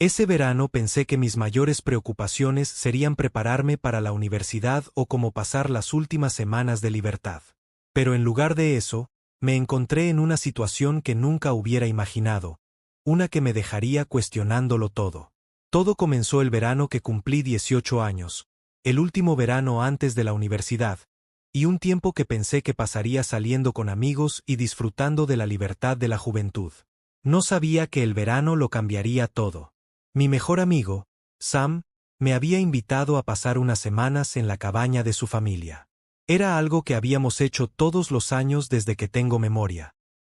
Ese verano pensé que mis mayores preocupaciones serían prepararme para la universidad o cómo pasar las últimas semanas de libertad. Pero en lugar de eso, me encontré en una situación que nunca hubiera imaginado, una que me dejaría cuestionándolo todo. Todo comenzó el verano que cumplí 18 años, el último verano antes de la universidad, y un tiempo que pensé que pasaría saliendo con amigos y disfrutando de la libertad de la juventud. No sabía que el verano lo cambiaría todo. Mi mejor amigo, Sam, me había invitado a pasar unas semanas en la cabaña de su familia. Era algo que habíamos hecho todos los años desde que tengo memoria.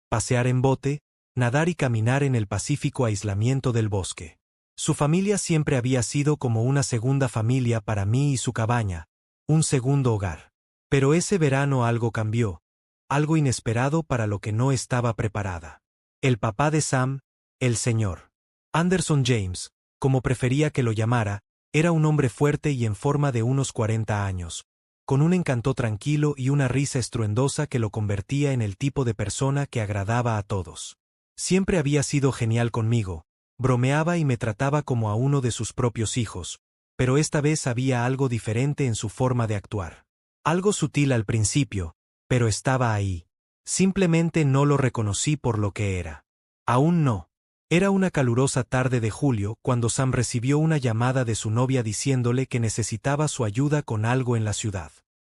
Pasear en bote, nadar y caminar en el pacífico aislamiento del bosque. Su familia siempre había sido como una segunda familia para mí y su cabaña, un segundo hogar. Pero ese verano algo cambió, algo inesperado para lo que no estaba preparada. El papá de Sam, el señor Anderson James, como prefería que lo llamara, era un hombre fuerte y en forma de unos 40 años, con un encanto tranquilo y una risa estruendosa que lo convertía en el tipo de persona que agradaba a todos. Siempre había sido genial conmigo, bromeaba y me trataba como a uno de sus propios hijos, pero esta vez había algo diferente en su forma de actuar. Algo sutil al principio, pero estaba ahí. Simplemente no lo reconocí por lo que era. Aún no. Era una calurosa tarde de julio cuando Sam recibió una llamada de su novia diciéndole que necesitaba su ayuda con algo en la ciudad.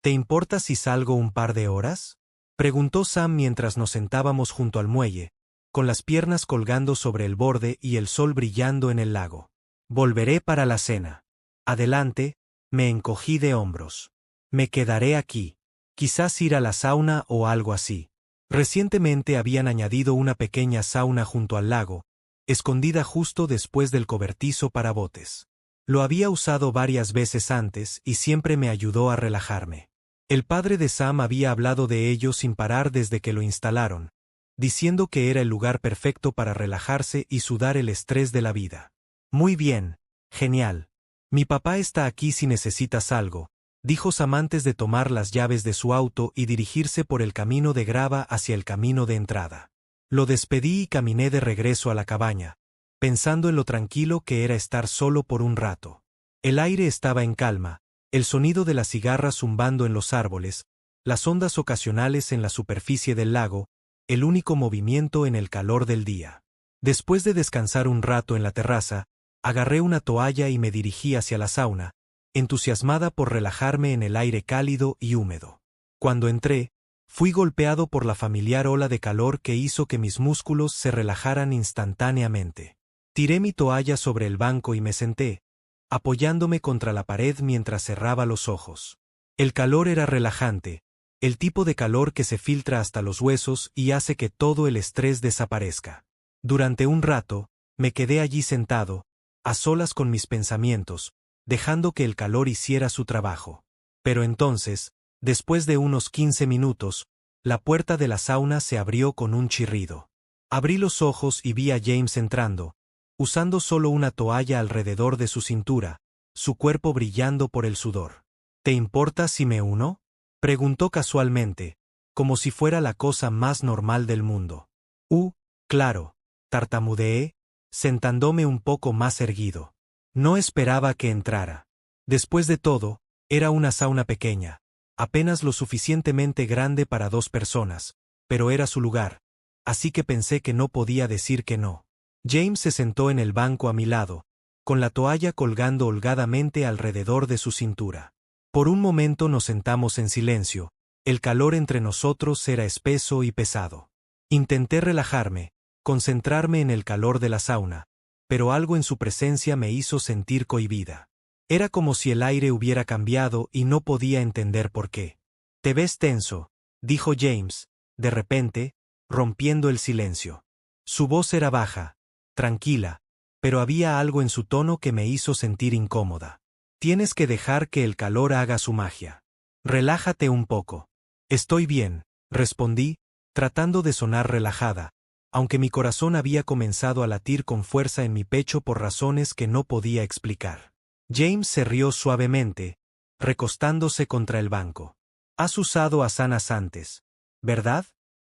¿Te importa si salgo un par de horas?, preguntó Sam mientras nos sentábamos junto al muelle, con las piernas colgando sobre el borde y el sol brillando en el lago. Volveré para la cena. Adelante, me encogí de hombros. Me quedaré aquí. Quizás ir a la sauna o algo así. Recientemente habían añadido una pequeña sauna junto al lago, escondida justo después del cobertizo para botes. Lo había usado varias veces antes y siempre me ayudó a relajarme. El padre de Sam había hablado de ello sin parar desde que lo instalaron, diciendo que era el lugar perfecto para relajarse y sudar el estrés de la vida. Muy bien, genial. Mi papá está aquí si necesitas algo, dijo Sam antes de tomar las llaves de su auto y dirigirse por el camino de grava hacia el camino de entrada. Lo despedí y caminé de regreso a la cabaña, pensando en lo tranquilo que era estar solo por un rato. El aire estaba en calma, el sonido de las cigarras zumbando en los árboles, las ondas ocasionales en la superficie del lago, el único movimiento en el calor del día. Después de descansar un rato en la terraza, agarré una toalla y me dirigí hacia la sauna, entusiasmada por relajarme en el aire cálido y húmedo. Cuando entré, fui golpeado por la familiar ola de calor que hizo que mis músculos se relajaran instantáneamente. Tiré mi toalla sobre el banco y me senté, apoyándome contra la pared mientras cerraba los ojos. El calor era relajante, el tipo de calor que se filtra hasta los huesos y hace que todo el estrés desaparezca. Durante un rato, me quedé allí sentado, a solas con mis pensamientos, dejando que el calor hiciera su trabajo. Pero entonces, después de unos 15 minutos, la puerta de la sauna se abrió con un chirrido. Abrí los ojos y vi a James entrando, usando solo una toalla alrededor de su cintura, su cuerpo brillando por el sudor. ¿Te importa si me uno?, preguntó casualmente, como si fuera la cosa más normal del mundo. Claro, tartamudeé, sentándome un poco más erguido. No esperaba que entrara. Después de todo, era una sauna pequeña, apenas lo suficientemente grande para 2 personas, pero era su lugar, así que pensé que no podía decir que no. James se sentó en el banco a mi lado, con la toalla colgando holgadamente alrededor de su cintura. Por un momento nos sentamos en silencio, el calor entre nosotros era espeso y pesado. Intenté relajarme, concentrarme en el calor de la sauna, pero algo en su presencia me hizo sentir cohibida. Era como si el aire hubiera cambiado y no podía entender por qué. «Te ves tenso», dijo James, de repente, rompiendo el silencio. Su voz era baja, tranquila, pero había algo en su tono que me hizo sentir incómoda. «Tienes que dejar que el calor haga su magia. Relájate un poco». «Estoy bien», respondí, tratando de sonar relajada, aunque mi corazón había comenzado a latir con fuerza en mi pecho por razones que no podía explicar. James se rió suavemente, recostándose contra el banco. «Has usado asanas antes, ¿verdad?»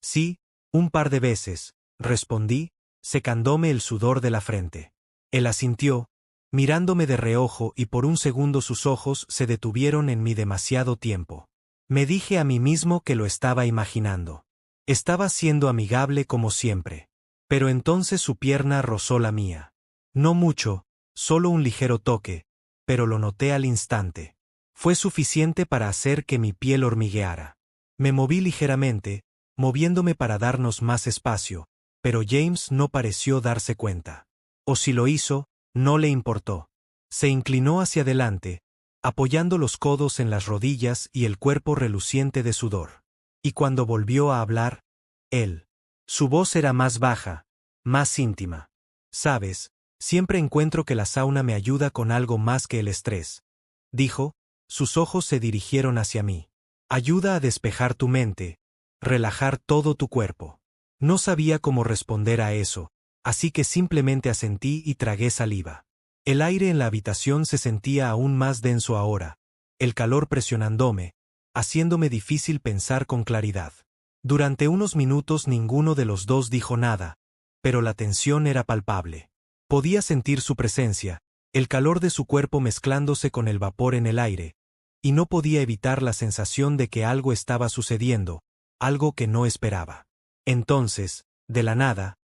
«Sí, un par de veces», respondí, secándome el sudor de la frente. Él asintió, mirándome de reojo, y por un segundo sus ojos se detuvieron en mí demasiado tiempo. Me dije a mí mismo que lo estaba imaginando. Estaba siendo amigable como siempre. Pero entonces su pierna rozó la mía. No mucho, solo un ligero toque, pero lo noté al instante. Fue suficiente para hacer que mi piel hormigueara. Me moví ligeramente, moviéndome para darnos más espacio, pero James no pareció darse cuenta. O si lo hizo, no le importó. Se inclinó hacia adelante, apoyando los codos en las rodillas y el cuerpo reluciente de sudor. Y cuando volvió a hablar, su voz era más baja, más íntima. Sabes, siempre encuentro que la sauna me ayuda con algo más que el estrés. Dijo, sus ojos se dirigieron hacia mí. Ayuda a despejar tu mente, relajar todo tu cuerpo. No sabía cómo responder a eso, así que simplemente asentí y tragué saliva. El aire en la habitación se sentía aún más denso ahora, el calor presionándome, haciéndome difícil pensar con claridad. Durante unos minutos ninguno de los dos dijo nada, pero la tensión era palpable. Podía sentir su presencia, el calor de su cuerpo mezclándose con el vapor en el aire, y no podía evitar la sensación de que algo estaba sucediendo, algo que no esperaba. Entonces, de la nada,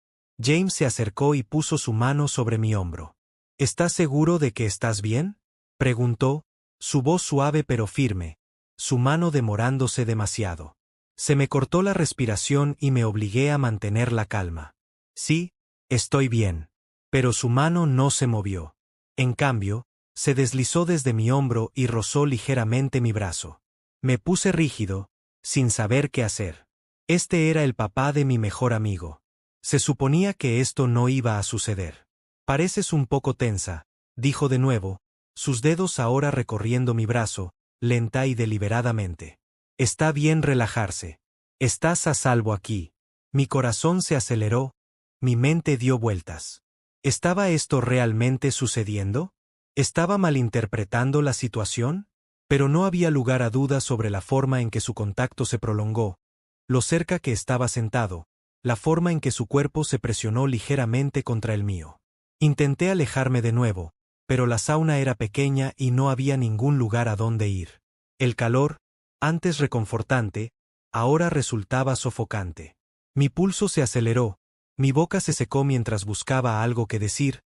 James se acercó y puso su mano sobre mi hombro. ¿Estás seguro de que estás bien?, preguntó, su voz suave pero firme, su mano demorándose demasiado. Se me cortó la respiración y me obligué a mantener la calma. Sí, estoy bien. Pero su mano no se movió. En cambio, se deslizó desde mi hombro y rozó ligeramente mi brazo. Me puse rígido, sin saber qué hacer. Este era el papá de mi mejor amigo. Se suponía que esto no iba a suceder. Pareces un poco tensa, dijo de nuevo, sus dedos ahora recorriendo mi brazo, lenta y deliberadamente. Está bien relajarse. Estás a salvo aquí. Mi corazón se aceleró, mi mente dio vueltas. ¿Estaba esto realmente sucediendo? ¿Estaba malinterpretando la situación? Pero no había lugar a dudas sobre la forma en que su contacto se prolongó, lo cerca que estaba sentado, la forma en que su cuerpo se presionó ligeramente contra el mío. Intenté alejarme de nuevo, pero la sauna era pequeña y no había ningún lugar a donde ir. El calor, antes reconfortante, ahora resultaba sofocante. Mi pulso se aceleró, mi boca se secó mientras buscaba algo que decir,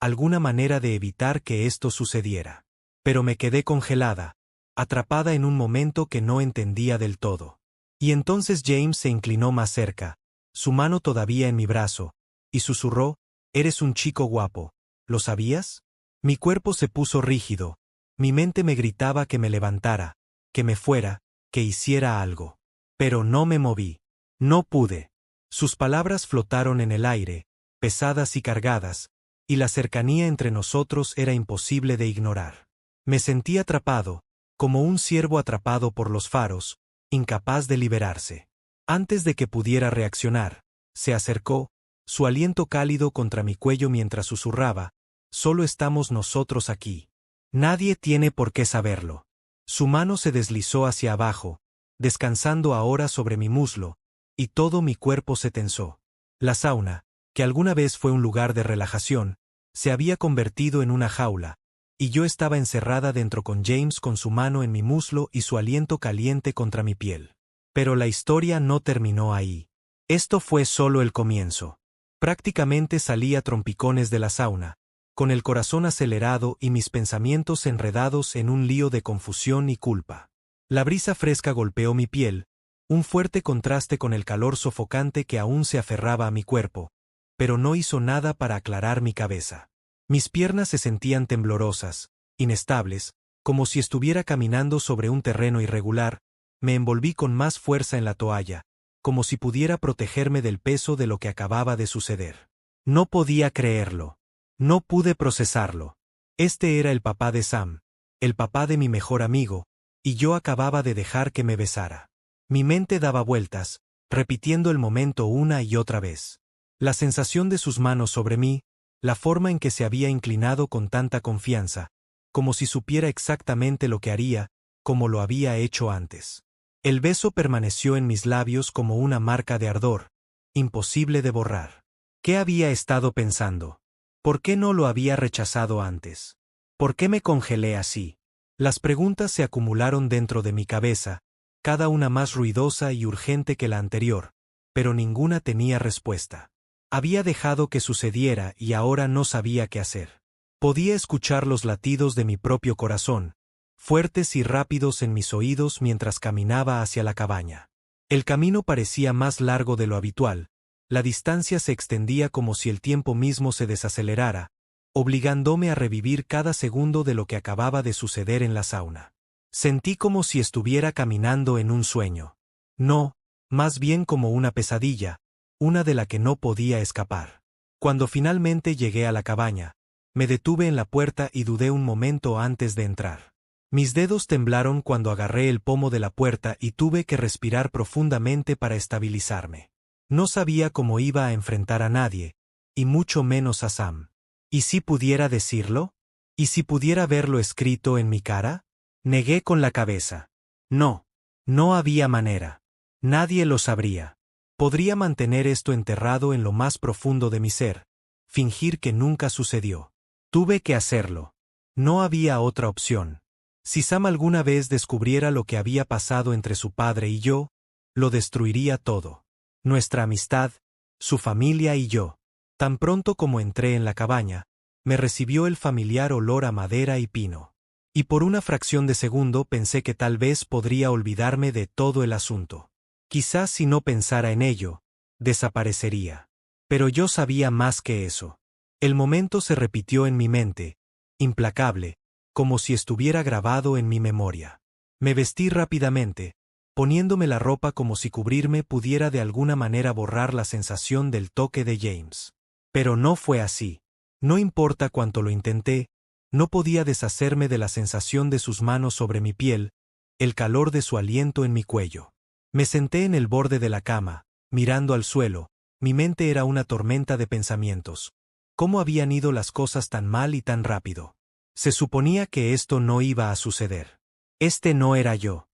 alguna manera de evitar que esto sucediera. Pero me quedé congelada, atrapada en un momento que no entendía del todo. Y entonces James se inclinó más cerca, su mano todavía en mi brazo, y susurró, «Eres un chico guapo, ¿lo sabías?». Mi cuerpo se puso rígido, mi mente me gritaba que me levantara, que me fuera, que hiciera algo. Pero no me moví. No pude. Sus palabras flotaron en el aire, pesadas y cargadas, y la cercanía entre nosotros era imposible de ignorar. Me sentí atrapado, como un ciervo atrapado por los faros, incapaz de liberarse. Antes de que pudiera reaccionar, se acercó, su aliento cálido contra mi cuello mientras susurraba, «Solo estamos nosotros aquí. Nadie tiene por qué saberlo». Su mano se deslizó hacia abajo, descansando ahora sobre mi muslo, y todo mi cuerpo se tensó. La sauna, que alguna vez fue un lugar de relajación, se había convertido en una jaula, y yo estaba encerrada dentro con James con su mano en mi muslo y su aliento caliente contra mi piel. Pero la historia no terminó ahí. Esto fue solo el comienzo. Prácticamente salí a trompicones de la sauna, con el corazón acelerado y mis pensamientos enredados en un lío de confusión y culpa. La brisa fresca golpeó mi piel, un fuerte contraste con el calor sofocante que aún se aferraba a mi cuerpo, pero no hizo nada para aclarar mi cabeza. Mis piernas se sentían temblorosas, inestables, como si estuviera caminando sobre un terreno irregular. Me envolví con más fuerza en la toalla, como si pudiera protegerme del peso de lo que acababa de suceder. No podía creerlo. No pude procesarlo. Este era el papá de Sam, el papá de mi mejor amigo, y yo acababa de dejar que me besara. Mi mente daba vueltas, repitiendo el momento una y otra vez. La sensación de sus manos sobre mí, la forma en que se había inclinado con tanta confianza, como si supiera exactamente lo que haría, como lo había hecho antes. El beso permaneció en mis labios como una marca de ardor, imposible de borrar. ¿Qué había estado pensando? ¿Por qué no lo había rechazado antes? ¿Por qué me congelé así? Las preguntas se acumularon dentro de mi cabeza, cada una más ruidosa y urgente que la anterior, pero ninguna tenía respuesta. Había dejado que sucediera y ahora no sabía qué hacer. Podía escuchar los latidos de mi propio corazón, fuertes y rápidos en mis oídos mientras caminaba hacia la cabaña. El camino parecía más largo de lo habitual, la distancia se extendía como si el tiempo mismo se desacelerara, obligándome a revivir cada segundo de lo que acababa de suceder en la sauna. Sentí como si estuviera caminando en un sueño. No, más bien como una pesadilla, una de la que no podía escapar. Cuando finalmente llegué a la cabaña, me detuve en la puerta y dudé un momento antes de entrar. Mis dedos temblaron cuando agarré el pomo de la puerta y tuve que respirar profundamente para estabilizarme. No sabía cómo iba a enfrentar a nadie, y mucho menos a Sam. ¿Y si pudiera decirlo? ¿Y si pudiera verlo escrito en mi cara? Negué con la cabeza. No, no había manera. Nadie lo sabría. Podría mantener esto enterrado en lo más profundo de mi ser, fingir que nunca sucedió. Tuve que hacerlo. No había otra opción. Si Sam alguna vez descubriera lo que había pasado entre su padre y yo, lo destruiría todo. Nuestra amistad, su familia y yo. Tan pronto como entré en la cabaña, me recibió el familiar olor a madera y pino. Y por una fracción de segundo pensé que tal vez podría olvidarme de todo el asunto. Quizás si no pensara en ello, desaparecería. Pero yo sabía más que eso. El momento se repitió en mi mente, implacable, como si estuviera grabado en mi memoria. Me vestí rápidamente, poniéndome la ropa como si cubrirme pudiera de alguna manera borrar la sensación del toque de James. Pero no fue así. No importa cuánto lo intenté, no podía deshacerme de la sensación de sus manos sobre mi piel, el calor de su aliento en mi cuello. Me senté en el borde de la cama, mirando al suelo, mi mente era una tormenta de pensamientos. ¿Cómo habían ido las cosas tan mal y tan rápido? Se suponía que esto no iba a suceder. Este no era yo.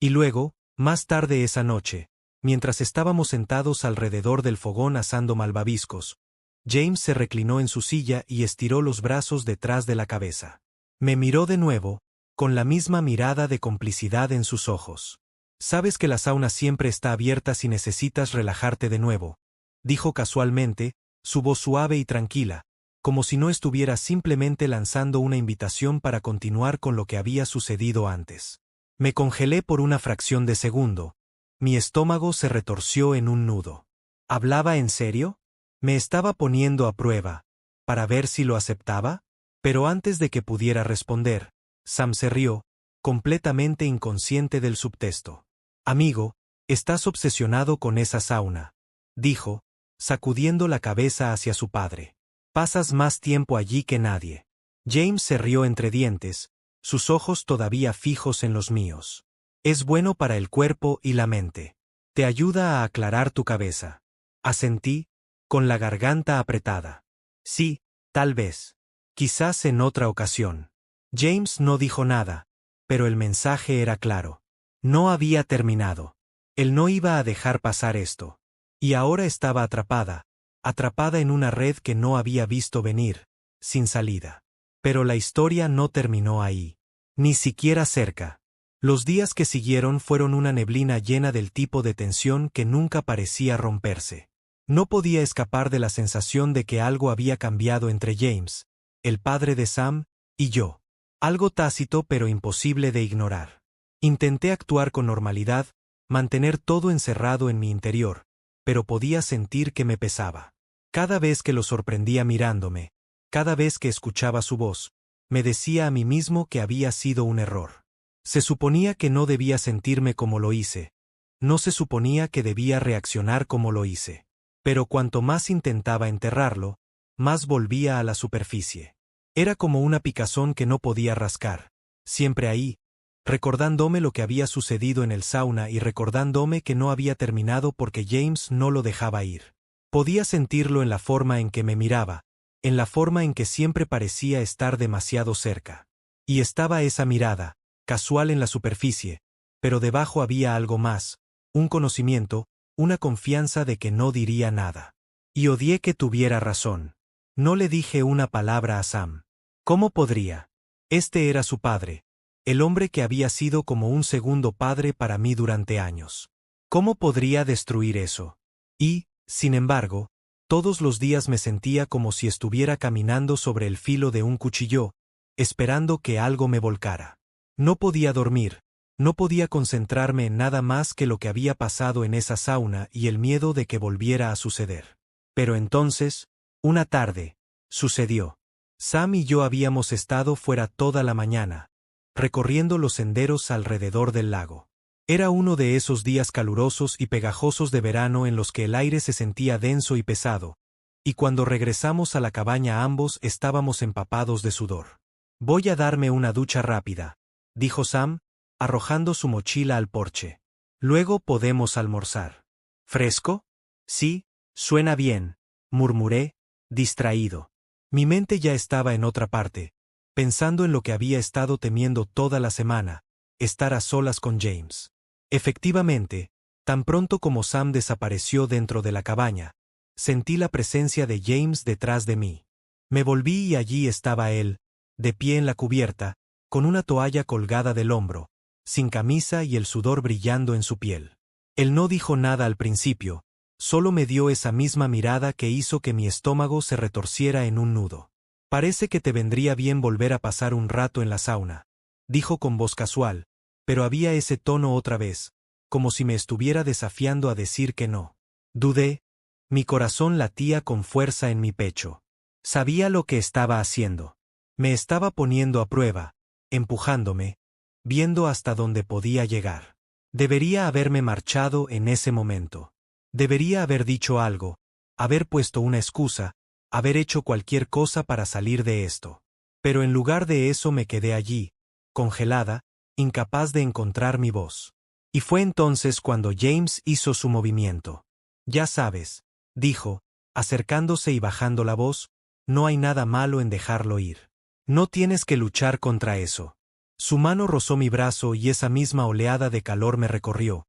Y luego, más tarde esa noche, mientras estábamos sentados alrededor del fogón asando malvaviscos, James se reclinó en su silla y estiró los brazos detrás de la cabeza. Me miró de nuevo, con la misma mirada de complicidad en sus ojos. Sabes que la sauna siempre está abierta si necesitas relajarte de nuevo, dijo casualmente, su voz suave y tranquila, como si no estuviera simplemente lanzando una invitación para continuar con lo que había sucedido antes. Me congelé por una fracción de segundo. Mi estómago se retorció en un nudo. ¿Hablaba en serio? ¿Me estaba poniendo a prueba, para ver si lo aceptaba? Pero antes de que pudiera responder, Sam se rió, completamente inconsciente del subtexto. Amigo, estás obsesionado con esa sauna, dijo, sacudiendo la cabeza hacia su padre. Pasas más tiempo allí que nadie. James se rió entre dientes, sus ojos todavía fijos en los míos. Es bueno para el cuerpo y la mente. Te ayuda a aclarar tu cabeza. Asentí, con la garganta apretada. Sí, tal vez. Quizás en otra ocasión. James no dijo nada, pero el mensaje era claro. No había terminado. Él no iba a dejar pasar esto. Y ahora estaba atrapada en una red que no había visto venir, sin salida. Pero la historia no terminó ahí. Ni siquiera cerca. Los días que siguieron fueron una neblina llena del tipo de tensión que nunca parecía romperse. No podía escapar de la sensación de que algo había cambiado entre James, el padre de Sam, y yo. Algo tácito pero imposible de ignorar. Intenté actuar con normalidad, mantener todo encerrado en mi interior, pero podía sentir que me pesaba. Cada vez que lo sorprendía mirándome, cada vez que escuchaba su voz, me decía a mí mismo que había sido un error. Se suponía que no debía sentirme como lo hice. No se suponía que debía reaccionar como lo hice. Pero cuanto más intentaba enterrarlo, más volvía a la superficie. Era como una picazón que no podía rascar, siempre ahí, recordándome lo que había sucedido en el sauna y recordándome que no había terminado porque James no lo dejaba ir. Podía sentirlo en la forma en que me miraba, en la forma en que siempre parecía estar demasiado cerca. Y estaba esa mirada, casual en la superficie, pero debajo había algo más, un conocimiento, una confianza de que no diría nada. Y odié que tuviera razón. No le dije una palabra a Sam. ¿Cómo podría? Este era su padre, el hombre que había sido como un segundo padre para mí durante años. ¿Cómo podría destruir eso? Y, sin embargo, todos los días me sentía como si estuviera caminando sobre el filo de un cuchillo, esperando que algo me volcara. No podía dormir, no podía concentrarme en nada más que lo que había pasado en esa sauna y el miedo de que volviera a suceder. Pero entonces, una tarde, sucedió. Sam y yo habíamos estado fuera toda la mañana, recorriendo los senderos alrededor del lago. Era uno de esos días calurosos y pegajosos de verano en los que el aire se sentía denso y pesado, y cuando regresamos a la cabaña ambos estábamos empapados de sudor. «Voy a darme una ducha rápida», dijo Sam, arrojando su mochila al porche. «Luego podemos almorzar». «¿Fresco?» «Sí, suena bien», murmuré, distraído. Mi mente ya estaba en otra parte, pensando en lo que había estado temiendo toda la semana, estar a solas con James. Efectivamente, tan pronto como Sam desapareció dentro de la cabaña, sentí la presencia de James detrás de mí. Me volví y allí estaba él, de pie en la cubierta, con una toalla colgada del hombro, sin camisa y el sudor brillando en su piel. Él no dijo nada al principio, solo me dio esa misma mirada que hizo que mi estómago se retorciera en un nudo. «Parece que te vendría bien volver a pasar un rato en la sauna», dijo con voz casual, pero había ese tono otra vez, como si me estuviera desafiando a decir que no. Dudé. Mi corazón latía con fuerza en mi pecho. Sabía lo que estaba haciendo. Me estaba poniendo a prueba, empujándome, viendo hasta dónde podía llegar. Debería haberme marchado en ese momento. Debería haber dicho algo, haber puesto una excusa, haber hecho cualquier cosa para salir de esto. Pero en lugar de eso me quedé allí, congelada, incapaz de encontrar mi voz. Y fue entonces cuando James hizo su movimiento. «Ya sabes», dijo, acercándose y bajando la voz, «no hay nada malo en dejarlo ir. No tienes que luchar contra eso». Su mano rozó mi brazo y esa misma oleada de calor me recorrió,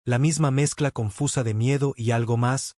la misma mezcla confusa de miedo y algo más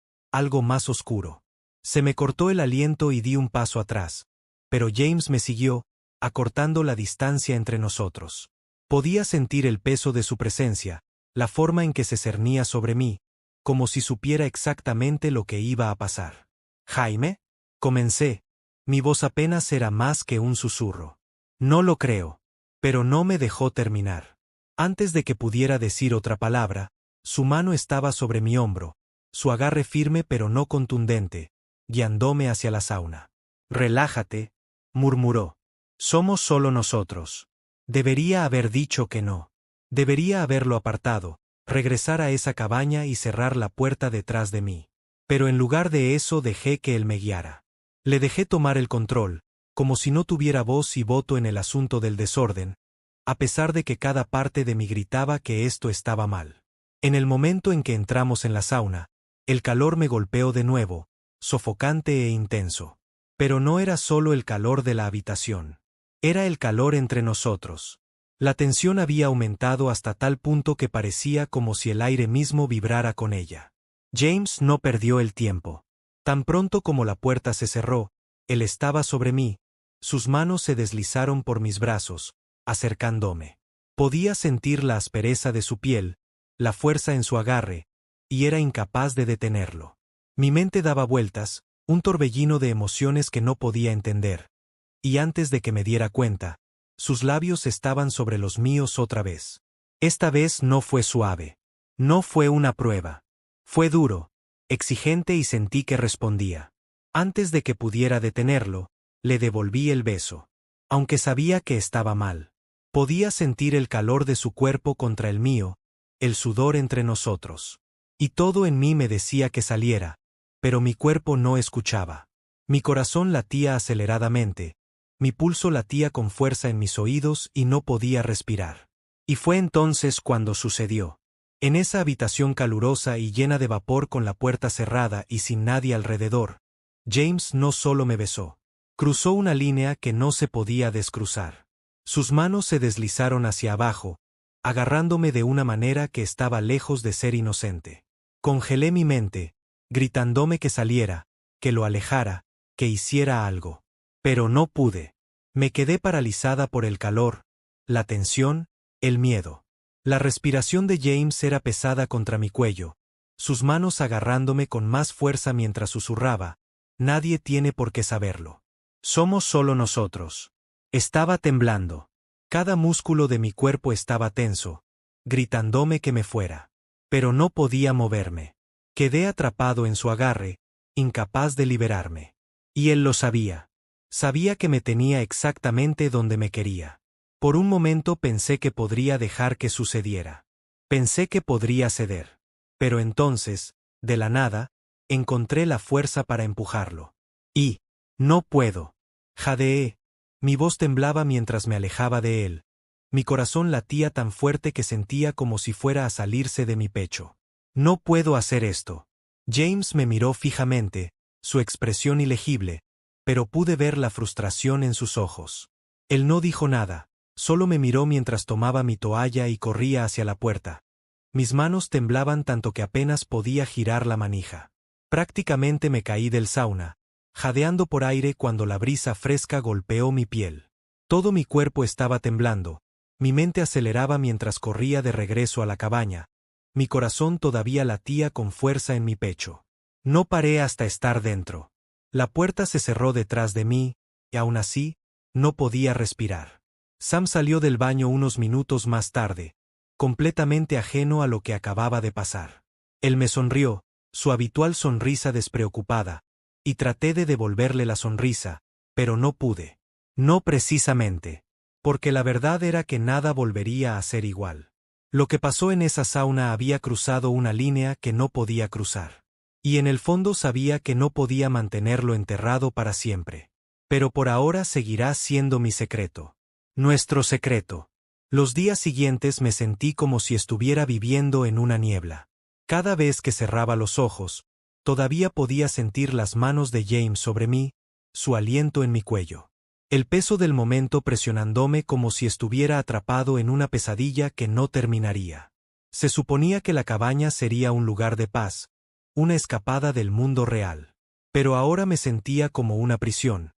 oscuro. Se me cortó el aliento y di un paso atrás, pero James me siguió, acortando la distancia entre nosotros. Podía sentir el peso de su presencia, la forma en que se cernía sobre mí, como si supiera exactamente lo que iba a pasar. «¿Jaime?» comencé. Mi voz apenas era más que un susurro. «No lo creo». Pero no me dejó terminar. Antes de que pudiera decir otra palabra, su mano estaba sobre mi hombro, su agarre firme pero no contundente, guiándome hacia la sauna. «Relájate», murmuró. «Somos solo nosotros». Debería haber dicho que no. Debería haberlo apartado, regresar a esa cabaña y cerrar la puerta detrás de mí. Pero en lugar de eso dejé que él me guiara. Le dejé tomar el control, como si no tuviera voz y voto en el asunto del desorden, a pesar de que cada parte de mí gritaba que esto estaba mal. En el momento en que entramos en la sauna, el calor me golpeó de nuevo, sofocante e intenso. Pero no era solo el calor de la habitación. Era el calor entre nosotros. La tensión había aumentado hasta tal punto que parecía como si el aire mismo vibrara con ella. James no perdió el tiempo. Tan pronto como la puerta se cerró, él estaba sobre mí, sus manos se deslizaron por mis brazos, acercándome. Podía sentir la aspereza de su piel, la fuerza en su agarre, y era incapaz de detenerlo. Mi mente daba vueltas, un torbellino de emociones que no podía entender. Y antes de que me diera cuenta, sus labios estaban sobre los míos otra vez. Esta vez no fue suave. No fue una prueba. Fue duro, exigente y sentí que respondía. Antes de que pudiera detenerlo, le devolví el beso. Aunque sabía que estaba mal. Podía sentir el calor de su cuerpo contra el mío, el sudor entre nosotros. Y todo en mí me decía que saliera, pero mi cuerpo no escuchaba. Mi corazón latía aceleradamente. Mi pulso latía con fuerza en mis oídos y no podía respirar. Y fue entonces cuando sucedió. En esa habitación calurosa y llena de vapor con la puerta cerrada y sin nadie alrededor, James no solo me besó. Cruzó una línea que no se podía descruzar. Sus manos se deslizaron hacia abajo, agarrándome de una manera que estaba lejos de ser inocente. Congelé mi mente, gritándome que saliera, que lo alejara, que hiciera algo. Pero no pude. Me quedé paralizada por el calor, la tensión, el miedo. La respiración de James era pesada contra mi cuello, sus manos agarrándome con más fuerza mientras susurraba: nadie tiene por qué saberlo. Somos solo nosotros. Estaba temblando. Cada músculo de mi cuerpo estaba tenso, gritándome que me fuera. Pero no podía moverme. Quedé atrapado en su agarre, incapaz de liberarme. Y él lo sabía. Sabía que me tenía exactamente donde me quería. Por un momento pensé que podría dejar que sucediera. Pensé que podría ceder. Pero entonces, de la nada, encontré la fuerza para empujarlo. Y, no puedo. Jadeé. Mi voz temblaba mientras me alejaba de él. Mi corazón latía tan fuerte que sentía como si fuera a salirse de mi pecho. No puedo hacer esto. James me miró fijamente, su expresión ilegible, pero pude ver la frustración en sus ojos. Él no dijo nada, solo me miró mientras tomaba mi toalla y corría hacia la puerta. Mis manos temblaban tanto que apenas podía girar la manija. Prácticamente me caí del sauna, jadeando por aire cuando la brisa fresca golpeó mi piel. Todo mi cuerpo estaba temblando, mi mente aceleraba mientras corría de regreso a la cabaña. Mi corazón todavía latía con fuerza en mi pecho. No paré hasta estar dentro. La puerta se cerró detrás de mí, y aún así, no podía respirar. Sam salió del baño unos minutos más tarde, completamente ajeno a lo que acababa de pasar. Él me sonrió, su habitual sonrisa despreocupada, y traté de devolverle la sonrisa, pero no pude. No precisamente, porque la verdad era que nada volvería a ser igual. Lo que pasó en esa sauna había cruzado una línea que no podía cruzar. Y en el fondo sabía que no podía mantenerlo enterrado para siempre. Pero por ahora seguirá siendo mi secreto. Nuestro secreto. Los días siguientes me sentí como si estuviera viviendo en una niebla. Cada vez que cerraba los ojos, todavía podía sentir las manos de James sobre mí, su aliento en mi cuello. El peso del momento presionándome como si estuviera atrapado en una pesadilla que no terminaría. Se suponía que la cabaña sería un lugar de paz, una escapada del mundo real. Pero ahora me sentía como una prisión,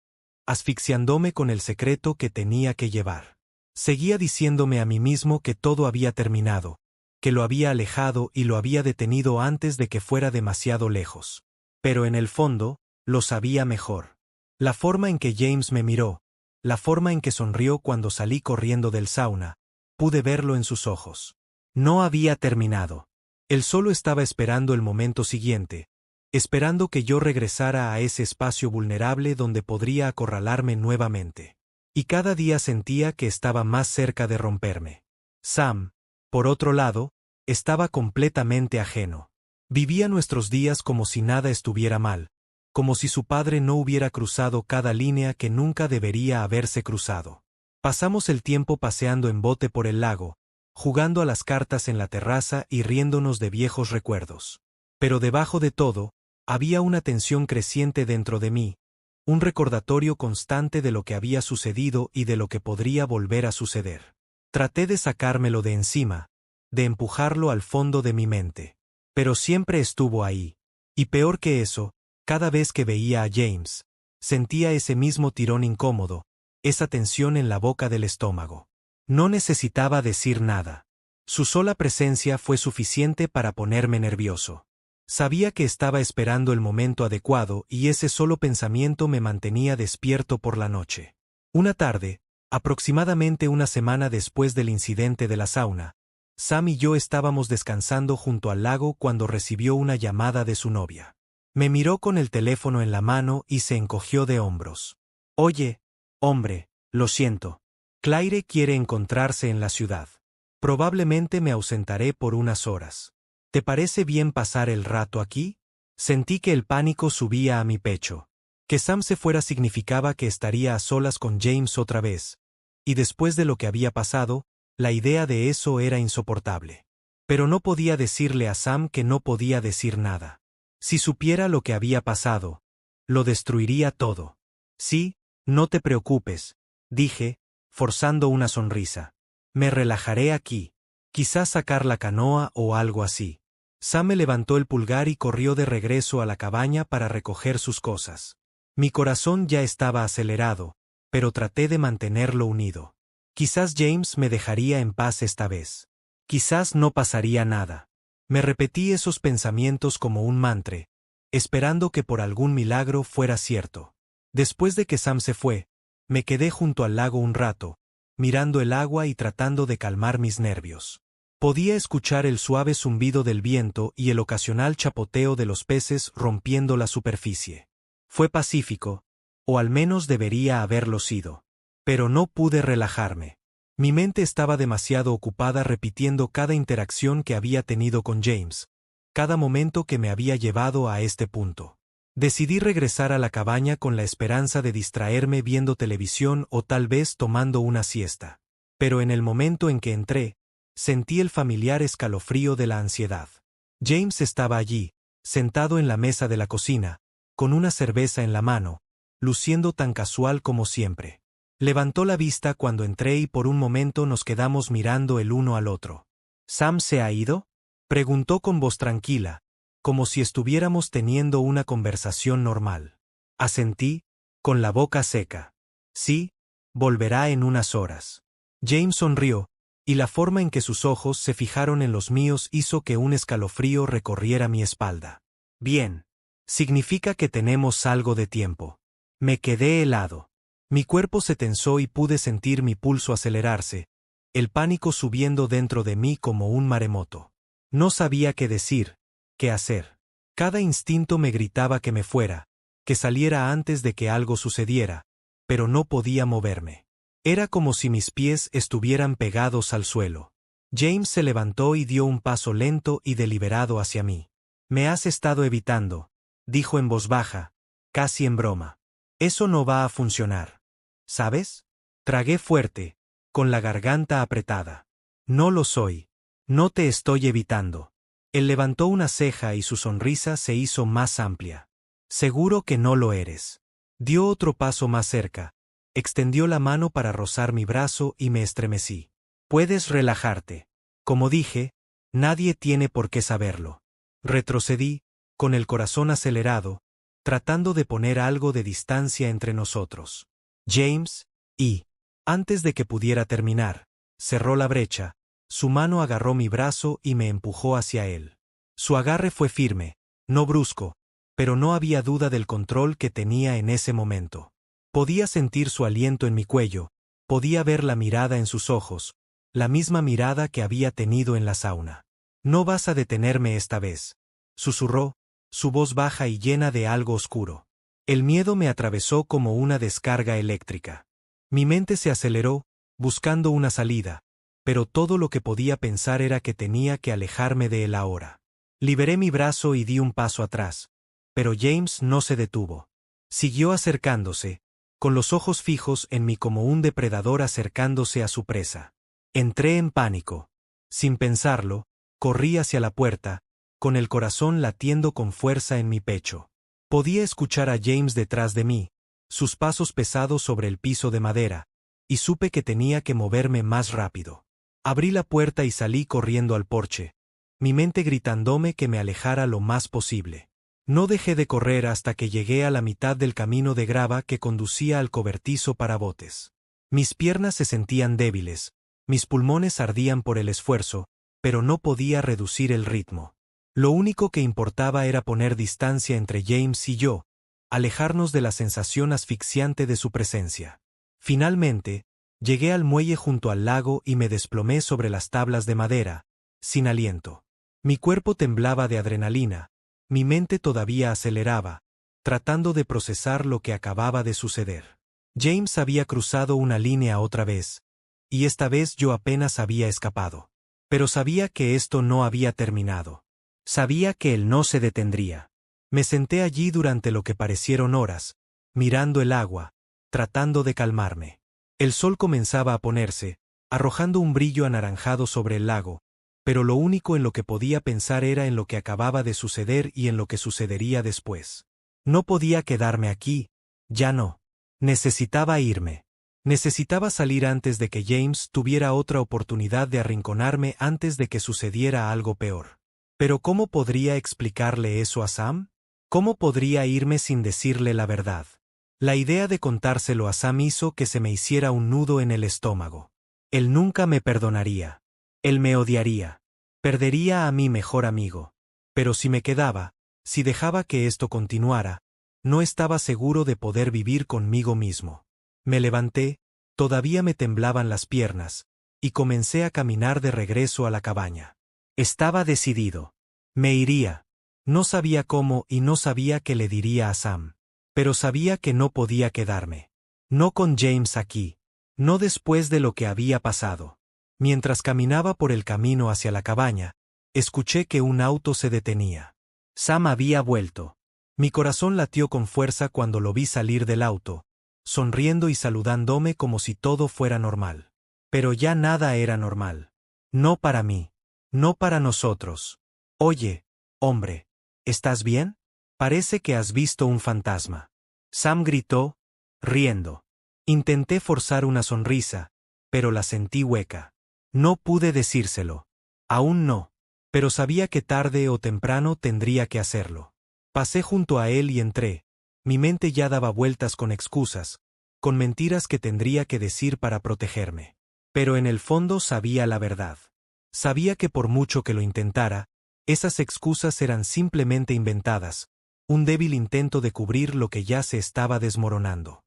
asfixiándome con el secreto que tenía que llevar. Seguía diciéndome a mí mismo que todo había terminado, que lo había alejado y lo había detenido antes de que fuera demasiado lejos. Pero en el fondo, lo sabía mejor. La forma en que James me miró, la forma en que sonrió cuando salí corriendo del sauna, pude verlo en sus ojos. No había terminado. Él solo estaba esperando el momento siguiente, esperando que yo regresara a ese espacio vulnerable donde podría acorralarme nuevamente. Y cada día sentía que estaba más cerca de romperme. Sam, por otro lado, estaba completamente ajeno. Vivía nuestros días como si nada estuviera mal, como si su padre no hubiera cruzado cada línea que nunca debería haberse cruzado. Pasamos el tiempo paseando en bote por el lago, jugando a las cartas en la terraza y riéndonos de viejos recuerdos. Pero debajo de todo, había una tensión creciente dentro de mí, un recordatorio constante de lo que había sucedido y de lo que podría volver a suceder. Traté de sacármelo de encima, de empujarlo al fondo de mi mente. Pero siempre estuvo ahí. Y peor que eso, cada vez que veía a James, sentía ese mismo tirón incómodo, esa tensión en la boca del estómago. No necesitaba decir nada. Su sola presencia fue suficiente para ponerme nervioso. Sabía que estaba esperando el momento adecuado y ese solo pensamiento me mantenía despierto por la noche. Una tarde, aproximadamente una semana después del incidente de la sauna, Sam y yo estábamos descansando junto al lago cuando recibió una llamada de su novia. Me miró con el teléfono en la mano y se encogió de hombros. Oye, hombre, lo siento. Claire quiere encontrarse en la ciudad. Probablemente me ausentaré por unas horas. ¿Te parece bien pasar el rato aquí? Sentí que el pánico subía a mi pecho. Que Sam se fuera significaba que estaría a solas con James otra vez. Y después de lo que había pasado, la idea de eso era insoportable. Pero no podía decirle a Sam que no podía decir nada. Si supiera lo que había pasado, lo destruiría todo. Sí, no te preocupes, dije, forzando una sonrisa. Me relajaré aquí. Quizás sacar la canoa o algo así. Sam me levantó el pulgar y corrió de regreso a la cabaña para recoger sus cosas. Mi corazón ya estaba acelerado, pero traté de mantenerlo unido. Quizás James me dejaría en paz esta vez. Quizás no pasaría nada. Me repetí esos pensamientos como un mantra, esperando que por algún milagro fuera cierto. Después de que Sam se fue, me quedé junto al lago un rato, mirando el agua y tratando de calmar mis nervios. Podía escuchar el suave zumbido del viento y el ocasional chapoteo de los peces rompiendo la superficie. Fue pacífico, o al menos debería haberlo sido. Pero no pude relajarme. Mi mente estaba demasiado ocupada repitiendo cada interacción que había tenido con James, cada momento que me había llevado a este punto. Decidí regresar a la cabaña con la esperanza de distraerme viendo televisión o tal vez tomando una siesta. Pero en el momento en que entré, sentí el familiar escalofrío de la ansiedad. James estaba allí, sentado en la mesa de la cocina, con una cerveza en la mano, luciendo tan casual como siempre. Levantó la vista cuando entré y por un momento nos quedamos mirando el uno al otro. ¿Sam se ha ido?, preguntó con voz tranquila, como si estuviéramos teniendo una conversación normal. Asentí, con la boca seca. Sí, volverá en unas horas. James sonrió, y la forma en que sus ojos se fijaron en los míos hizo que un escalofrío recorriera mi espalda. Bien. Significa que tenemos algo de tiempo. Me quedé helado. Mi cuerpo se tensó y pude sentir mi pulso acelerarse, el pánico subiendo dentro de mí como un maremoto. No sabía qué decir, qué hacer. Cada instinto me gritaba que me fuera, que saliera antes de que algo sucediera, pero no podía moverme. Era como si mis pies estuvieran pegados al suelo. James se levantó y dio un paso lento y deliberado hacia mí. Me has estado evitando, dijo en voz baja, casi en broma. Eso no va a funcionar. ¿Sabes? Tragué fuerte, con la garganta apretada. No lo soy. No te estoy evitando. Él levantó una ceja y su sonrisa se hizo más amplia. Seguro que no lo eres. Dio otro paso más cerca, extendió la mano para rozar mi brazo y me estremecí. Puedes relajarte. Como dije, nadie tiene por qué saberlo. Retrocedí, con el corazón acelerado, tratando de poner algo de distancia entre nosotros. James, antes de que pudiera terminar, cerró la brecha, su mano agarró mi brazo y me empujó hacia él. Su agarre fue firme, no brusco, pero no había duda del control que tenía en ese momento. Podía sentir su aliento en mi cuello, podía ver la mirada en sus ojos, la misma mirada que había tenido en la sauna. No vas a detenerme esta vez, susurró, su voz baja y llena de algo oscuro. El miedo me atravesó como una descarga eléctrica. Mi mente se aceleró, buscando una salida, pero todo lo que podía pensar era que tenía que alejarme de él ahora. Liberé mi brazo y di un paso atrás, pero James no se detuvo. Siguió acercándose, con los ojos fijos en mí como un depredador acercándose a su presa. Entré en pánico. Sin pensarlo, corrí hacia la puerta, con el corazón latiendo con fuerza en mi pecho. Podía escuchar a James detrás de mí, sus pasos pesados sobre el piso de madera, y supe que tenía que moverme más rápido. Abrí la puerta y salí corriendo al porche, mi mente gritándome que me alejara lo más posible. No dejé de correr hasta que llegué a la mitad del camino de grava que conducía al cobertizo para botes. Mis piernas se sentían débiles, mis pulmones ardían por el esfuerzo, pero no podía reducir el ritmo. Lo único que importaba era poner distancia entre James y yo, alejarnos de la sensación asfixiante de su presencia. Finalmente, llegué al muelle junto al lago y me desplomé sobre las tablas de madera, sin aliento. Mi cuerpo temblaba de adrenalina, mi mente todavía aceleraba, tratando de procesar lo que acababa de suceder. James había cruzado una línea otra vez, y esta vez yo apenas había escapado. Pero sabía que esto no había terminado. Sabía que él no se detendría. Me senté allí durante lo que parecieron horas, mirando el agua, tratando de calmarme. El sol comenzaba a ponerse, arrojando un brillo anaranjado sobre el lago, pero lo único en lo que podía pensar era en lo que acababa de suceder y en lo que sucedería después. No podía quedarme aquí, ya no. Necesitaba irme. Necesitaba salir antes de que James tuviera otra oportunidad de arrinconarme antes de que sucediera algo peor. Pero ¿cómo podría explicarle eso a Sam? ¿Cómo podría irme sin decirle la verdad? La idea de contárselo a Sam hizo que se me hiciera un nudo en el estómago. Él nunca me perdonaría. Él me odiaría. Perdería a mi mejor amigo. Pero si me quedaba, si dejaba que esto continuara, no estaba seguro de poder vivir conmigo mismo. Me levanté, todavía me temblaban las piernas, y comencé a caminar de regreso a la cabaña. Estaba decidido. Me iría. No sabía cómo y no sabía qué le diría a Sam. Pero sabía que no podía quedarme. No con James aquí. No después de lo que había pasado. Mientras caminaba por el camino hacia la cabaña, escuché que un auto se detenía. Sam había vuelto. Mi corazón latió con fuerza cuando lo vi salir del auto, sonriendo y saludándome como si todo fuera normal. Pero ya nada era normal. No para mí. No para nosotros. Oye, hombre, ¿estás bien? Parece que has visto un fantasma. Sam gritó, riendo. Intenté forzar una sonrisa, pero la sentí hueca. No pude decírselo. Aún no. Pero sabía que tarde o temprano tendría que hacerlo. Pasé junto a él y entré. Mi mente ya daba vueltas con excusas, con mentiras que tendría que decir para protegerme. Pero en el fondo sabía la verdad. Sabía que por mucho que lo intentara, esas excusas eran simplemente inventadas, un débil intento de cubrir lo que ya se estaba desmoronando.